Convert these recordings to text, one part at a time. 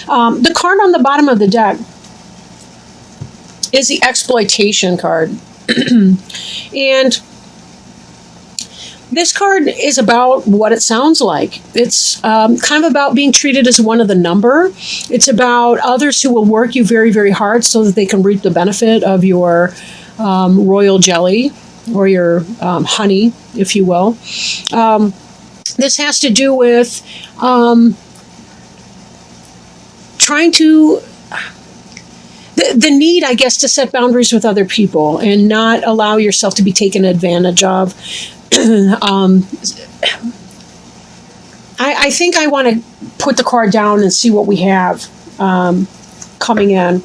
The card on the bottom of the deck is the exploitation card. And this card is about what it sounds like. It's kind of about being treated as one of the number. It's about others who will work you very, very hard so that they can reap the benefit of your royal jelly or your honey, if you will. This has to do with trying to the need, I guess, to set boundaries with other people and not allow yourself to be taken advantage of. I think I want to put the card down and see what we have coming in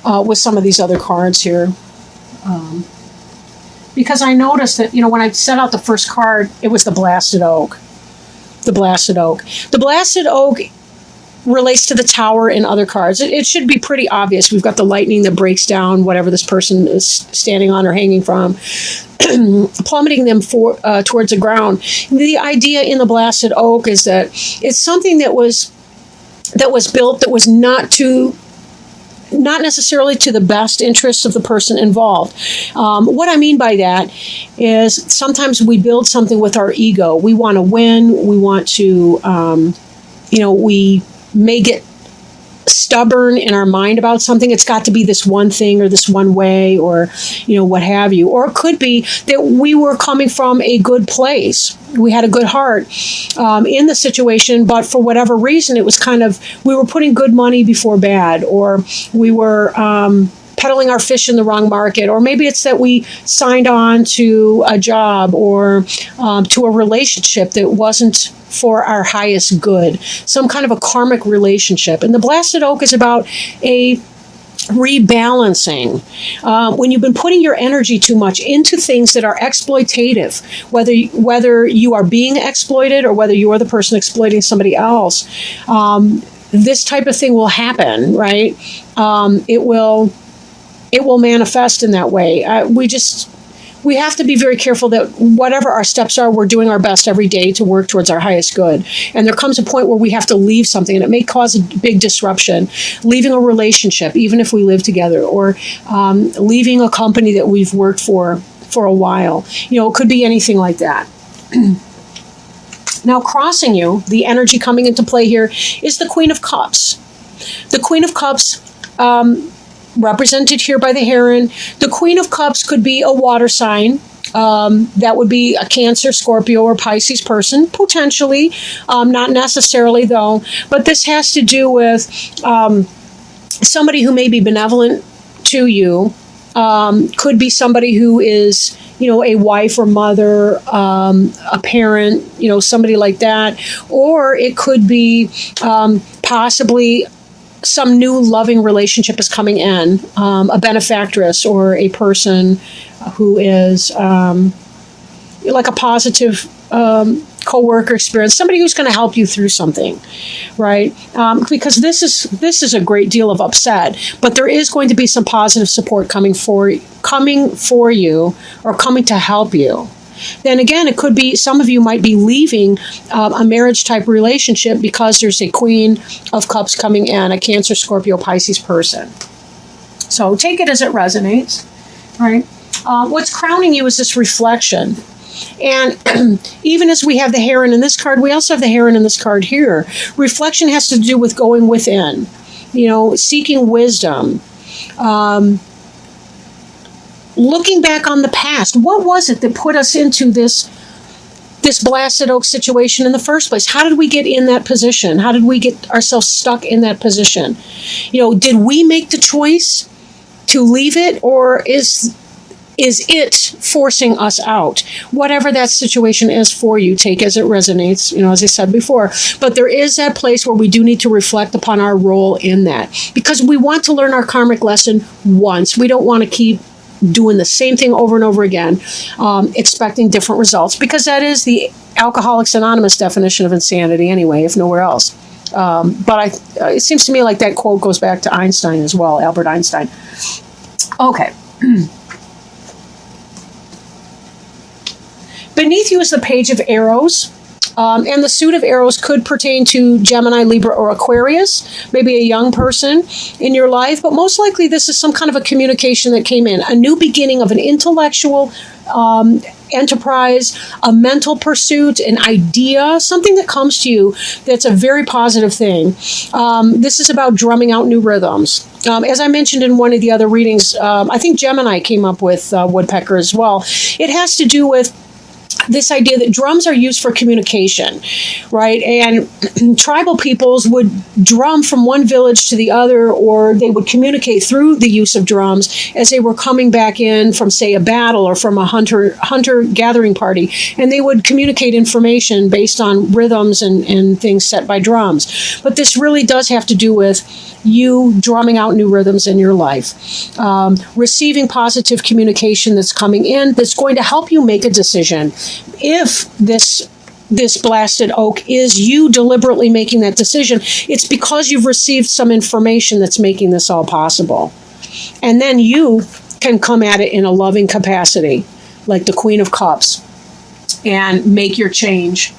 with some of these other cards here. Because I noticed that, when I set out the first card, it was the Blasted Oak. The Blasted Oak. The Blasted Oak relates to the Tower and other cards. It should be pretty obvious. We've got the lightning that breaks down whatever this person is standing on or hanging from, plummeting them towards the ground. The idea in the Blasted Oak is that it's something that was built that was not necessarily to the best interests of the person involved. What I mean by that is sometimes we build something with our ego. We want to win. We want to, we may get stubborn in our mind about something. It's got to be this one thing or this one way or, what have you. Or it could be that we were coming from a good place. We had a good heart in the situation, but for whatever reason, it was we were putting good money before bad, or we were peddling our fish in the wrong market, or maybe it's that we signed on to a job or to a relationship that wasn't for our highest good, some kind of a karmic relationship. And the Blasted Oak is about a rebalancing. When you've been putting your energy too much into things that are exploitative, whether you are being exploited or whether you are the person exploiting somebody else, this type of thing will happen, right? It will manifest in that way. We have to be very careful that whatever our steps are, we're doing our best every day to work towards our highest good. And there comes a point where we have to leave something, and it may cause a big disruption. Leaving a relationship, even if we live together, or leaving a company that we've worked for a while. It could be anything like that. Now, crossing you, the energy coming into play here is the Queen of Cups. The Queen of Cups, represented here by the heron. The Queen of Cups could be a water sign. That would be a Cancer, Scorpio, or Pisces person, potentially. Not necessarily, though. But this has to do with somebody who may be benevolent to you. Could be somebody who is, a wife or mother, a parent, somebody like that. Or it could be possibly some new loving relationship is coming in, a benefactress or a person who is like a positive co-worker experience, somebody who's going to help you through something, right? Because this is a great deal of upset, but there is going to be some positive support coming for you or coming to help you. Then again, it could be some of you might be leaving a marriage type relationship because there's a Queen of Cups coming in, a Cancer, Scorpio, Pisces person. So take it as it resonates, right? What's crowning you is this reflection. And even as we have the heron in this card, we also have the heron in this card here. Reflection has to do with going within, seeking wisdom, looking back on the past. What was it that put us into this Blasted Oak situation in the first place? How did we get in that position? How did we get ourselves stuck in that position? Did we make the choice to leave it, or is it forcing us out? Whatever that situation is for you, take as it resonates, as I said before. But there is that place where we do need to reflect upon our role in that, because we want to learn our karmic lesson once. We don't want to keep doing the same thing over and over again, expecting different results, because that is the Alcoholics Anonymous definition of insanity anyway, if nowhere else. But it seems to me like that quote goes back to Einstein as well, Albert Einstein. Okay. Beneath you is the Page of Arrows. And the suit of arrows could pertain to Gemini, Libra, or Aquarius, maybe a young person in your life. But most likely, this is some kind of a communication that came in, a new beginning of an intellectual enterprise, a mental pursuit, an idea, something that comes to you that's a very positive thing. This is about drumming out new rhythms. As I mentioned in one of the other readings, I think Gemini came up with woodpecker as well. It has to do with this idea that drums are used for communication, right? And tribal peoples would drum from one village to the other, or they would communicate through the use of drums as they were coming back in from, say, a battle or from a hunter-gathering party. And they would communicate information based on rhythms and things set by drums. But this really does have to do with you drumming out new rhythms in your life, receiving positive communication that's coming in that's going to help you make a decision. If this blasted oak is you deliberately making that decision, it's because you've received some information that's making this all possible. And then you can come at it in a loving capacity, like the Queen of Cups, and make your change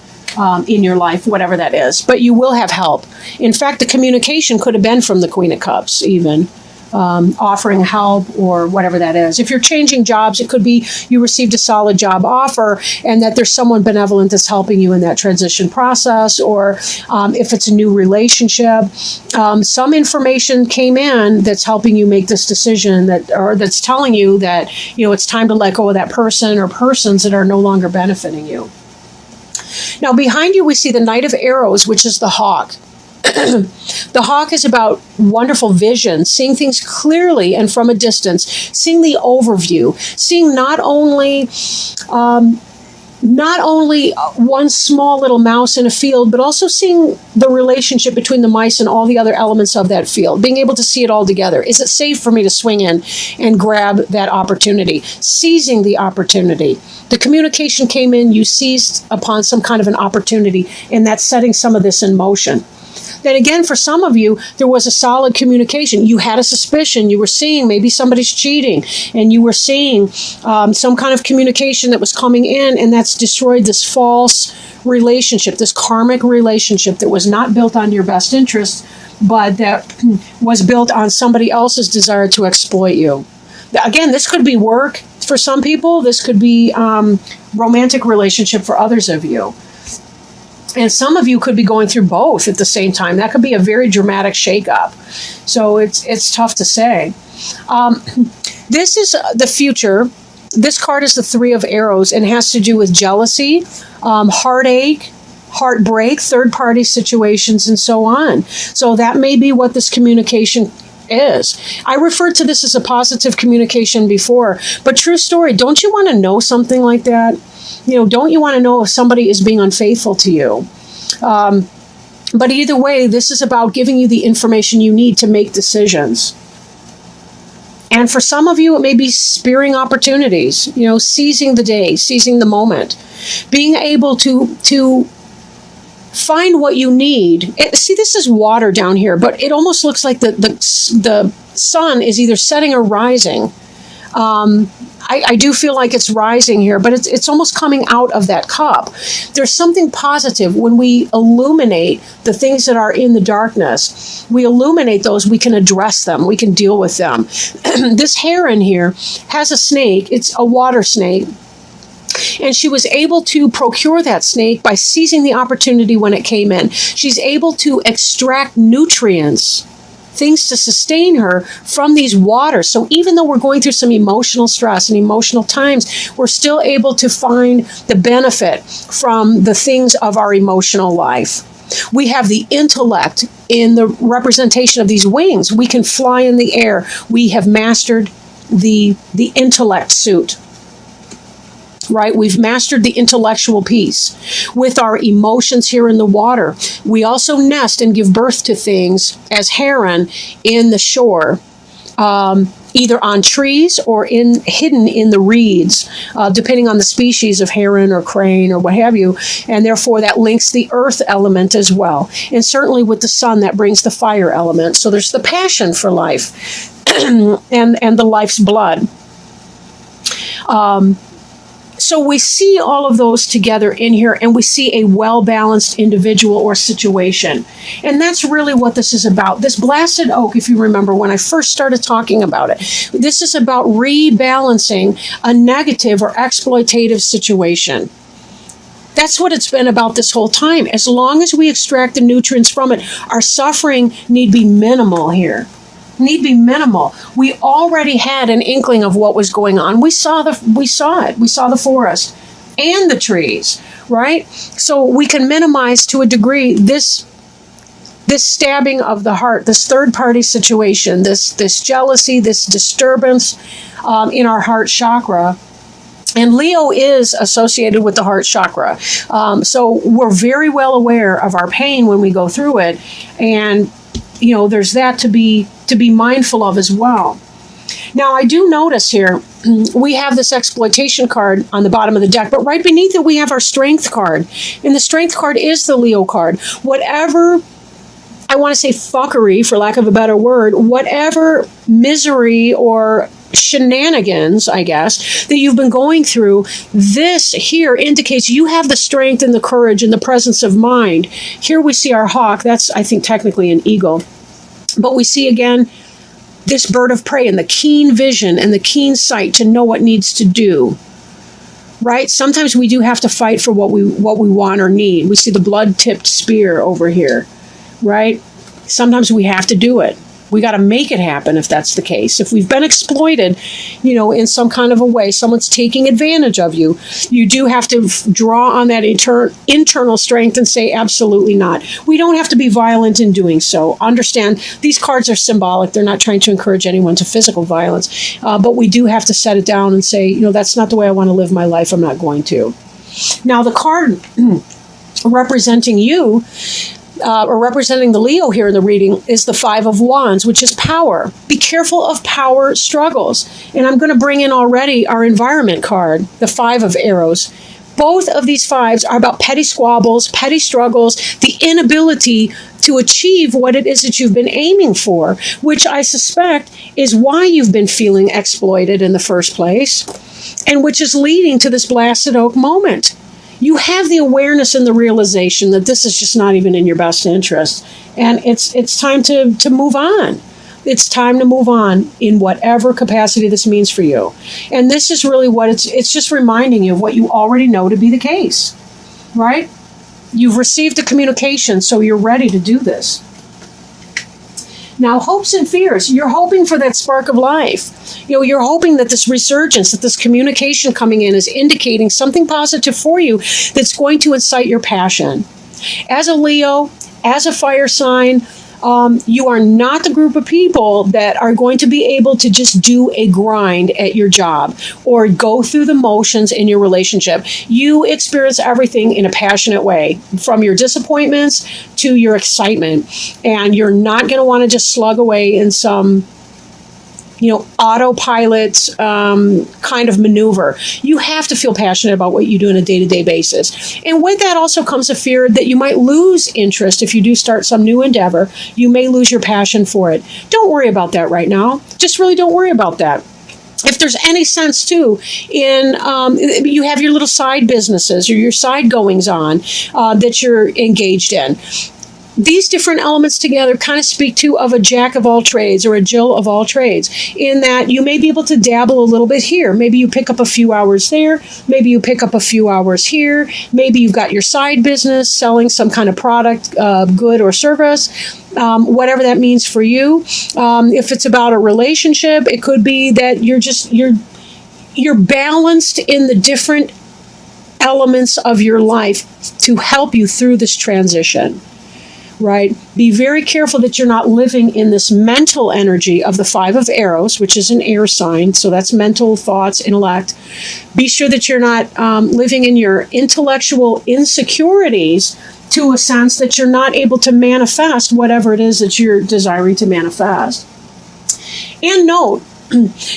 in your life, whatever that is. But you will have help. In fact, the communication could have been from the Queen of Cups, even offering help or whatever that is. If you're changing jobs, it could be you received a solid job offer and that there's someone benevolent that's helping you in that transition process. Or if it's a new relationship, some information came in that's helping you make this decision, that's telling you that it's time to let go of that person or persons that are no longer benefiting you. Now, behind you, we see the Knight of Arrows, which is the hawk. The hawk is about wonderful vision, seeing things clearly and from a distance, seeing the overview, seeing not only one small little mouse in a field, but also seeing the relationship between the mice and all the other elements of that field, being able to see it all together. Is it safe for me to swing in and grab that opportunity? Seizing the opportunity. The communication came in, you seized upon some kind of an opportunity, and that's setting some of this in motion. Then again, for some of you, there was a solid communication. You had a suspicion. You were seeing maybe somebody's cheating, and you were seeing some kind of communication that was coming in, and that's destroyed this false relationship, this karmic relationship that was not built on your best interest, but that was built on somebody else's desire to exploit you. Again, this could be work for some people. This could be romantic relationship for others of you. And some of you could be going through both at the same time. That could be a very dramatic shakeup. So it's tough to say. This is the future. This card is the Three of Arrows and has to do with jealousy, heartache, heartbreak, third-party situations, and so on. So that may be what this communication is. I referred to this as a positive communication before, but true story, don't you want to know something like that? Don't you want to know if somebody is being unfaithful to you? But either way, this is about giving you the information you need to make decisions. And for some of you, it may be spearing opportunities, seizing the day, seizing the moment, being able to find what you need. See, this is water down here, but it almost looks like the sun is either setting or rising. I do feel like it's rising here, but it's almost coming out of that cup. There's something positive when we illuminate the things that are in the darkness. We illuminate those, we can address them, we can deal with them. This heron here has a snake. It's a water snake. And she was able to procure that snake by seizing the opportunity when it came in. She's able to extract nutrients, things to sustain her from these waters. So even though we're going through some emotional stress and emotional times, we're still able to find the benefit from the things of our emotional life. We have the intellect in the representation of these wings. We can fly in the air. We have mastered the intellect suit. Right? We've mastered the intellectual piece. With our emotions here in the water, we also nest and give birth to things as heron in the shore, either on trees or hidden in the reeds, depending on the species of heron or crane or what have you. And therefore, that links the earth element as well. And certainly with the sun, that brings the fire element. So there's the passion for life and the life's blood. So we see all of those together in here, and we see a well-balanced individual or situation. And that's really what this is about. This blasted oak, if you remember when I first started talking about it, this is about rebalancing a negative or exploitative situation. That's what it's been about this whole time. As long as we extract the nutrients from it, our suffering need be minimal here. Need be minimal. We already had an inkling of what was going on. We saw it. We saw the forest and the trees, right? So we can minimize to a degree this stabbing of the heart, this third party situation, this jealousy, this disturbance in our heart chakra. And Leo is associated with the heart chakra. So we're very well aware of our pain when we go through it. And, there's that to be mindful of as well. Now, I do notice here, we have this exploitation card on the bottom of the deck, but right beneath it, we have our strength card. And the strength card is the Leo card. Whatever, I want to say fuckery, for lack of a better word, whatever misery or shenanigans, I guess, that you've been going through, this here indicates you have the strength and the courage and the presence of mind. Here we see our hawk. That's, I think, technically an eagle. But we see again this bird of prey and the keen vision and the keen sight to know what needs to do. Right? Sometimes we do have to fight for what we want or need. We see the blood-tipped spear over here. Right? Sometimes we have to do it. We got to make it happen if that's the case. If we've been exploited, in some kind of a way, someone's taking advantage of you, you do have to draw on that internal strength and say, absolutely not. We don't have to be violent in doing so. Understand, these cards are symbolic. They're not trying to encourage anyone to physical violence. But we do have to set it down and say, that's not the way I want to live my life. I'm not going to. Now, the card representing you, or representing the Leo here in the reading, is the Five of Wands, which is power. Be careful of power struggles. And I'm going to bring in already our environment card, the Five of Arrows. Both of these fives are about petty squabbles, petty struggles, the inability to achieve what it is that you've been aiming for, which I suspect is why you've been feeling exploited in the first place, and which is leading to this blasted oak moment. You have the awareness and the realization that this is just not even in your best interest. And it's time to move on. It's time to move on in whatever capacity this means for you. And this is really what it's just reminding you of what you already know to be the case, right? You've received a communication, so you're ready to do this. Now, hopes and fears. You're hoping for that spark of life. You're hoping that this resurgence, that this communication coming in is indicating something positive for you that's going to incite your passion. As a Leo, as a fire sign, you are not the group of people that are going to be able to just do a grind at your job or go through the motions in your relationship. You experience everything in a passionate way, from your disappointments to your excitement. And you're not going to want to just slug away in some autopilot kind of maneuver. You have to feel passionate about what you do on a day-to-day basis. And with that also comes a fear that you might lose interest if you do start some new endeavor. You may lose your passion for it. Don't worry about that right now. Just really don't worry about that. If there's any sense too in you have your little side businesses or your side goings on that you're engaged in. These different elements together kind of speak to of a jack of all trades or a Jill of all trades, in that you may be able to dabble a little bit here. Maybe you pick up a few hours there. Maybe you pick up a few hours here. Maybe you've got your side business selling some kind of product, good or service, whatever that means for you. If it's about a relationship, it could be that you're balanced in the different elements of your life to help you through this transition. Right? Be very careful that you're not living in this mental energy of the Five of Arrows, which is an air sign. So that's mental thoughts, intellect. Be sure that you're not living in your intellectual insecurities to a sense that you're not able to manifest whatever it is that you're desiring to manifest. And note,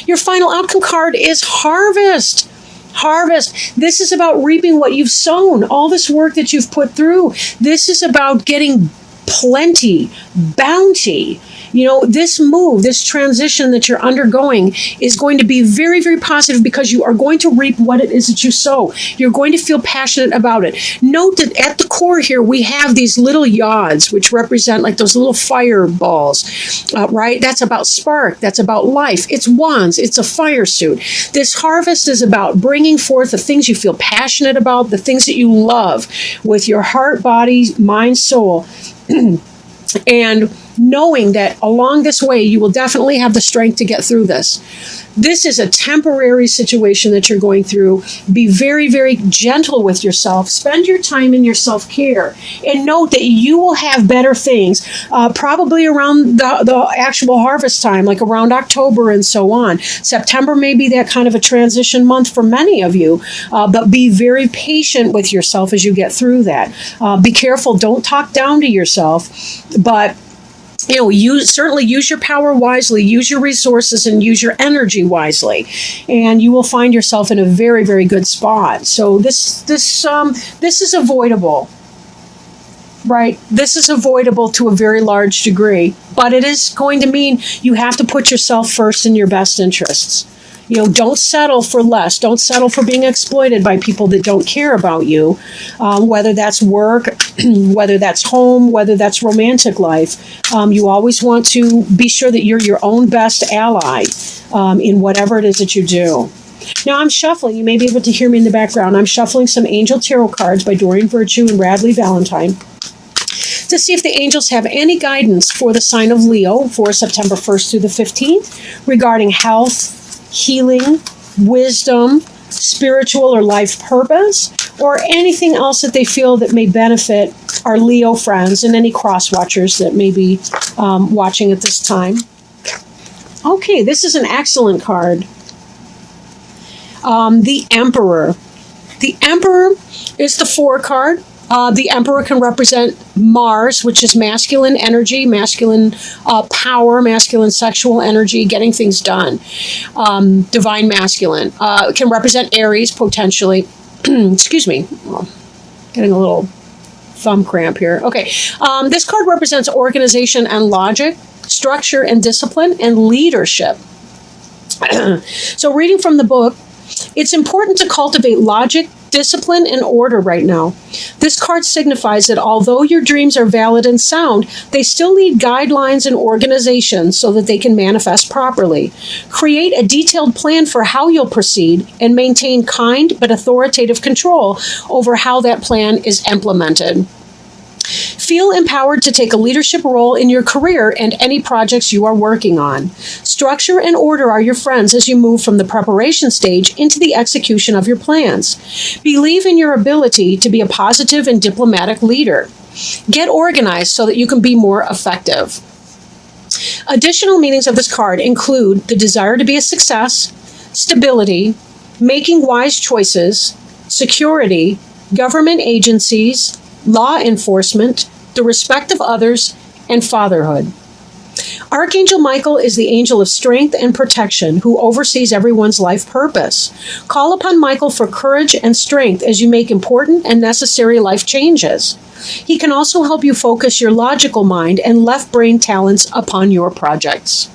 your final outcome card is Harvest. Harvest. This is about reaping what you've sown, all this work that you've put through. This is about getting plenty, bounty, This move, this transition that you're undergoing is going to be very, very positive because you are going to reap what it is that you sow. You're going to feel passionate about it. Note that at the core here, we have these little yods, which represent like those little fireballs, right? That's about spark. That's about life. It's wands. It's a fire suit. This harvest is about bringing forth the things you feel passionate about, the things that you love with your heart, body, mind, soul. And knowing that along this way, you will definitely have the strength to get through this. This is a temporary situation that you're going through. Be very, very gentle with yourself. Spend your time in your self-care. And note that you will have better things, probably around the actual harvest time, like around October and so on. September may be that kind of a transition month for many of you, but be very patient with yourself as you get through that. Be careful. Don't talk down to yourself, but you certainly use your power wisely, use your resources, and use your energy wisely, and you will find yourself in a very, very good spot. So this is avoidable, right? This is avoidable to a very large degree, but it is going to mean you have to put yourself first in your best interests. Don't settle for less. Don't settle for being exploited by people that don't care about you, whether that's work, whether that's home, whether that's romantic life. You always want to be sure that you're your own best ally in whatever it is that you do. Now I'm shuffling. You may be able to hear me in the background. I'm shuffling some Angel Tarot cards by Doreen Virtue and Radley Valentine to see if the angels have any guidance for the sign of Leo for September 1st through the 15th regarding health, healing, wisdom, spiritual or life purpose, or anything else that they feel that may benefit our Leo friends and any cross watchers that may be watching at this time. Okay, this is an excellent card. The Emperor. The Emperor is the 4 card. The Emperor can represent Mars, which is masculine energy, masculine power, masculine sexual energy, getting things done. Divine masculine. It can represent Aries, potentially. Excuse me. Getting a little thumb cramp here. Okay. This card represents organization and logic, structure and discipline, and leadership. So reading from the book, it's important to cultivate logic, discipline, and order right now. This card signifies that although your dreams are valid and sound, they still need guidelines and organization so that they can manifest properly. Create a detailed plan for how you'll proceed and maintain kind but authoritative control over how that plan is implemented. Feel empowered to take a leadership role in your career and any projects you are working on. Structure and order are your friends as you move from the preparation stage into the execution of your plans. Believe in your ability to be a positive and diplomatic leader. Get organized so that you can be more effective. Additional meanings of this card include the desire to be a success, stability, making wise choices, security, government agencies, law enforcement, the respect of others, and fatherhood. Archangel Michael is the angel of strength and protection who oversees everyone's life purpose. Call upon Michael for courage and strength as you make important and necessary life changes. He can also help you focus your logical mind and left brain talents upon your projects.